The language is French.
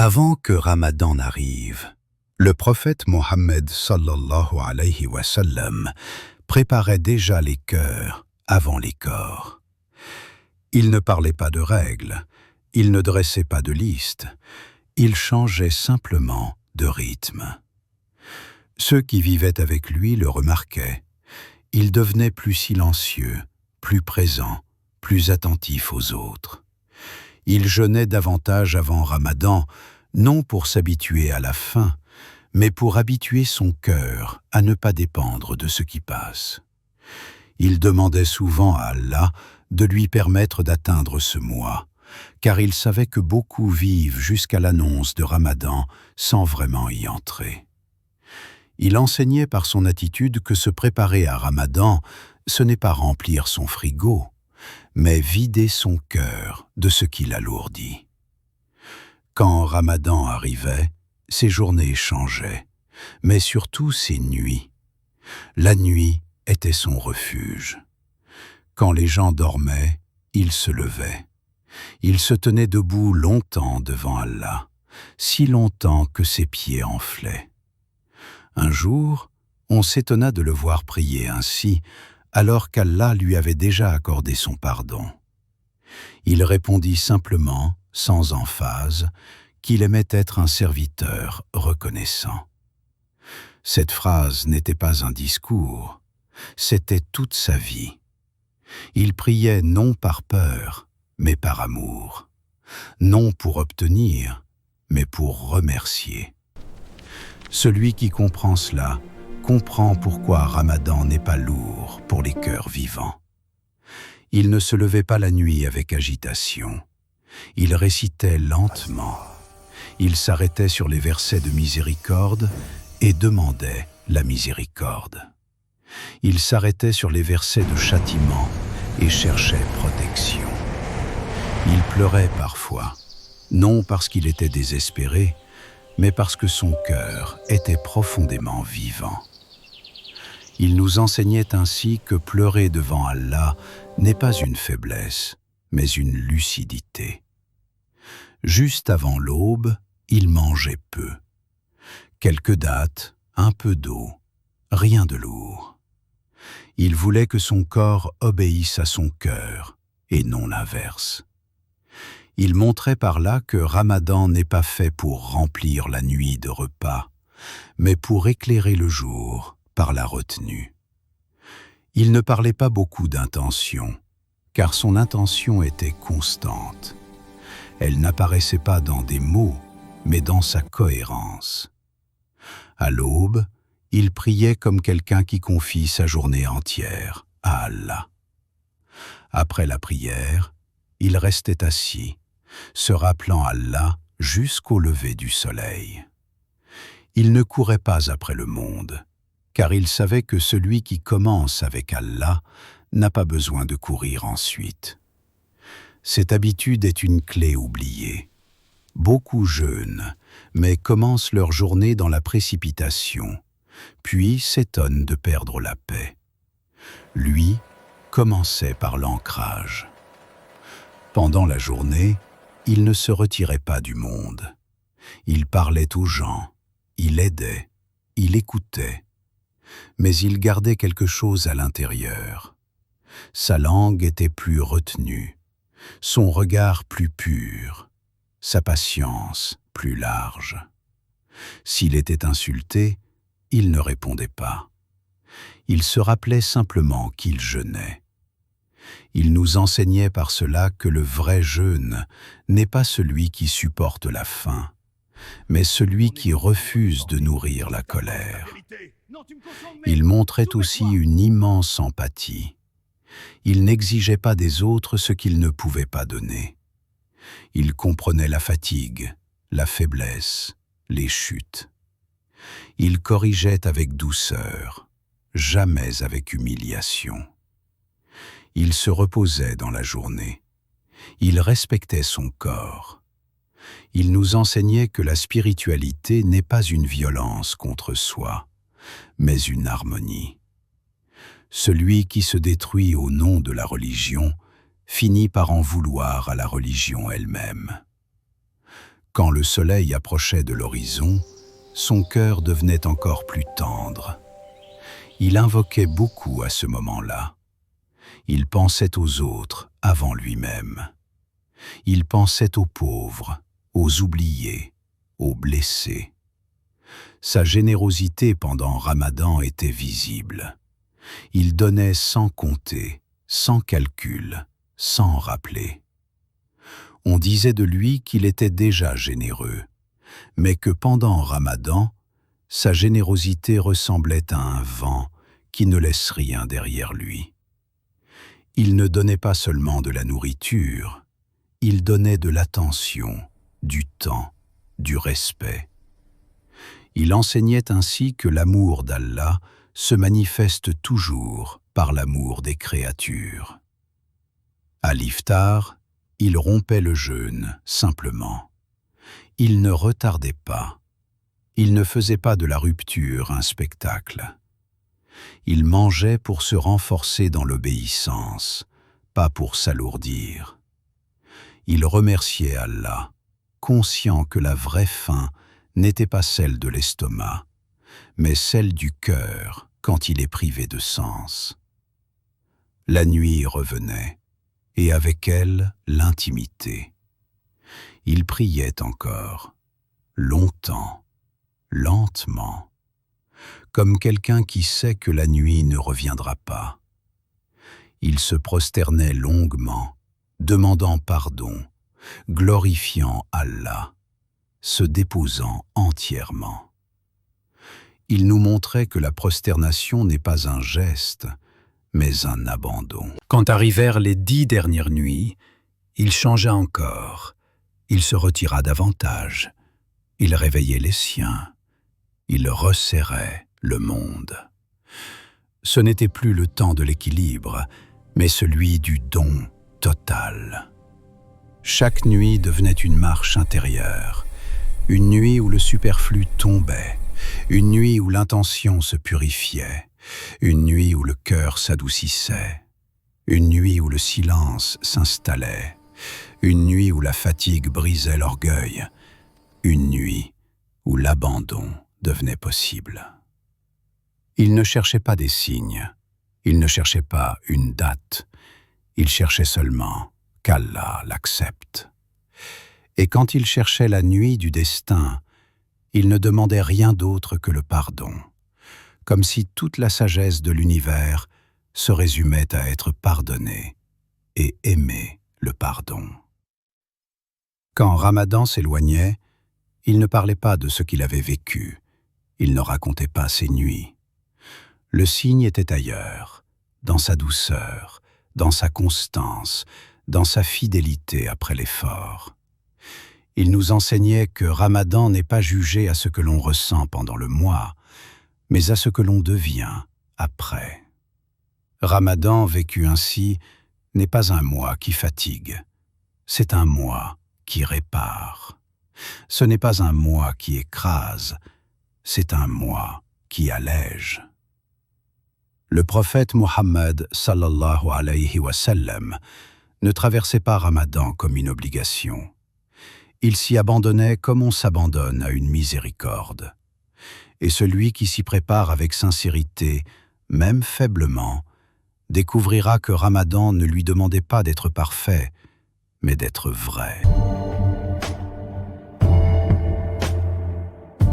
Avant que Ramadan n'arrive, le prophète Mohammed sallallahu alayhi wa sallam préparait déjà les cœurs avant les corps. Il ne parlait pas de règles, il ne dressait pas de liste, il changeait simplement de rythme. Ceux qui vivaient avec lui le remarquaient. Il devenait plus silencieux, plus présent, plus attentif aux autres. Il jeûnait davantage avant Ramadan, non pour s'habituer à la faim, mais pour habituer son cœur à ne pas dépendre de ce qui passe. Il demandait souvent à Allah de lui permettre d'atteindre ce mois, car il savait que beaucoup vivent jusqu'à l'annonce de Ramadan sans vraiment y entrer. Il enseignait par son attitude que se préparer à Ramadan, ce n'est pas remplir son frigo, mais vider son cœur de ce qui l'alourdit. Quand Ramadan arrivait, ses journées changeaient, mais surtout ses nuits. La nuit était son refuge. Quand les gens dormaient, il se levait. Il se tenait debout longtemps devant Allah, si longtemps que ses pieds enflaient. Un jour, on s'étonna de le voir prier ainsi, alors qu'Allah lui avait déjà accordé son pardon. Il répondit simplement, sans emphase, qu'il aimait être un serviteur reconnaissant. Cette phrase n'était pas un discours, c'était toute sa vie. Il priait non par peur, mais par amour, non pour obtenir, mais pour remercier. Celui qui comprend cela comprend pourquoi Ramadan n'est pas lourd pour les cœurs vivants. Il ne se levait pas la nuit avec agitation. Il récitait lentement. Il s'arrêtait sur les versets de miséricorde et demandait la miséricorde. Il s'arrêtait sur les versets de châtiment et cherchait protection. Il pleurait parfois, non parce qu'il était désespéré, mais parce que son cœur était profondément vivant. Il nous enseignait ainsi que pleurer devant Allah n'est pas une faiblesse, mais une lucidité. Juste avant l'aube, il mangeait peu. Quelques dattes, un peu d'eau, rien de lourd. Il voulait que son corps obéisse à son cœur, et non l'inverse. Il montrait par là que Ramadan n'est pas fait pour remplir la nuit de repas, mais pour éclairer le jour par la retenue. Il ne parlait pas beaucoup d'intention, car son intention était constante. Elle n'apparaissait pas dans des mots, mais dans sa cohérence. À l'aube, il priait comme quelqu'un qui confie sa journée entière à Allah. Après la prière, il restait assis, se rappelant Allah jusqu'au lever du soleil. Il ne courait pas après le monde, car il savait que celui qui commence avec Allah n'a pas besoin de courir ensuite. Cette habitude est une clé oubliée. Beaucoup jeûnent, mais commencent leur journée dans la précipitation, puis s'étonnent de perdre la paix. Lui commençait par l'ancrage. Pendant la journée, il ne se retirait pas du monde. Il parlait aux gens, il aidait, il écoutait. Mais il gardait quelque chose à l'intérieur. Sa langue était plus retenue, son regard plus pur, sa patience plus large. S'il était insulté, il ne répondait pas. Il se rappelait simplement qu'il jeûnait. Il nous enseignait par cela que le vrai jeûne n'est pas celui qui supporte la faim, mais celui qui refuse de nourrir la colère. Il montrait aussi une immense empathie. Il n'exigeait pas des autres ce qu'il ne pouvait pas donner. Il comprenait la fatigue, la faiblesse, les chutes. Il corrigeait avec douceur, jamais avec humiliation. Il se reposait dans la journée. Il respectait son corps. Il nous enseignait que la spiritualité n'est pas une violence contre soi, mais une harmonie. Celui qui se détruit au nom de la religion finit par en vouloir à la religion elle-même. Quand le soleil approchait de l'horizon, son cœur devenait encore plus tendre. Il invoquait beaucoup à ce moment-là. Il pensait aux autres avant lui-même. Il pensait aux pauvres, aux oubliés, aux blessés. Sa générosité pendant Ramadan était visible. Il donnait sans compter, sans calcul, sans rappeler. On disait de lui qu'il était déjà généreux, mais que pendant Ramadan, sa générosité ressemblait à un vent qui ne laisse rien derrière lui. Il ne donnait pas seulement de la nourriture, il donnait de l'attention, du temps, du respect. Il enseignait ainsi que l'amour d'Allah se manifeste toujours par l'amour des créatures. À l'iftar, il rompait le jeûne simplement. Il ne retardait pas. Il ne faisait pas de la rupture un spectacle. Il mangeait pour se renforcer dans l'obéissance, pas pour s'alourdir. Il remerciait Allah, conscient que la vraie faim n'était pas celle de l'estomac, mais celle du cœur quand il est privé de sens. La nuit revenait, et avec elle l'intimité. Il priait encore, longtemps, lentement, comme quelqu'un qui sait que la nuit ne reviendra pas. Il se prosternait longuement, demandant pardon, glorifiant Allah, se déposant entièrement. Il nous montrait que la prosternation n'est pas un geste, mais un abandon. Quand arrivèrent les 10 dernières nuits, il changea encore, il se retira davantage, il réveillait les siens, il resserrait le monde. Ce n'était plus le temps de l'équilibre, mais celui du don total. Chaque nuit devenait une marche intérieure, une nuit où le superflu tombait, une nuit où l'intention se purifiait, une nuit où le cœur s'adoucissait, une nuit où le silence s'installait, une nuit où la fatigue brisait l'orgueil, une nuit où l'abandon devenait possible. Il ne cherchait pas des signes, il ne cherchait pas une date, il cherchait seulement qu'Allah l'accepte. Et quand il cherchait la nuit du destin, il ne demandait rien d'autre que le pardon, comme si toute la sagesse de l'univers se résumait à être pardonné et aimer le pardon. Quand Ramadan s'éloignait, il ne parlait pas de ce qu'il avait vécu, il ne racontait pas ses nuits. Le signe était ailleurs, dans sa douceur, dans sa constance, dans sa fidélité après l'effort. Il nous enseignait que Ramadan n'est pas jugé à ce que l'on ressent pendant le mois, mais à ce que l'on devient après. Ramadan vécu ainsi n'est pas un mois qui fatigue, c'est un mois qui répare. Ce n'est pas un mois qui écrase, c'est un mois qui allège. Le prophète Mohammed sallallahu alayhi wa sallam ne traversait pas Ramadan comme une obligation. Il s'y abandonnait comme on s'abandonne à une miséricorde. Et celui qui s'y prépare avec sincérité, même faiblement, découvrira que Ramadan ne lui demandait pas d'être parfait, mais d'être vrai.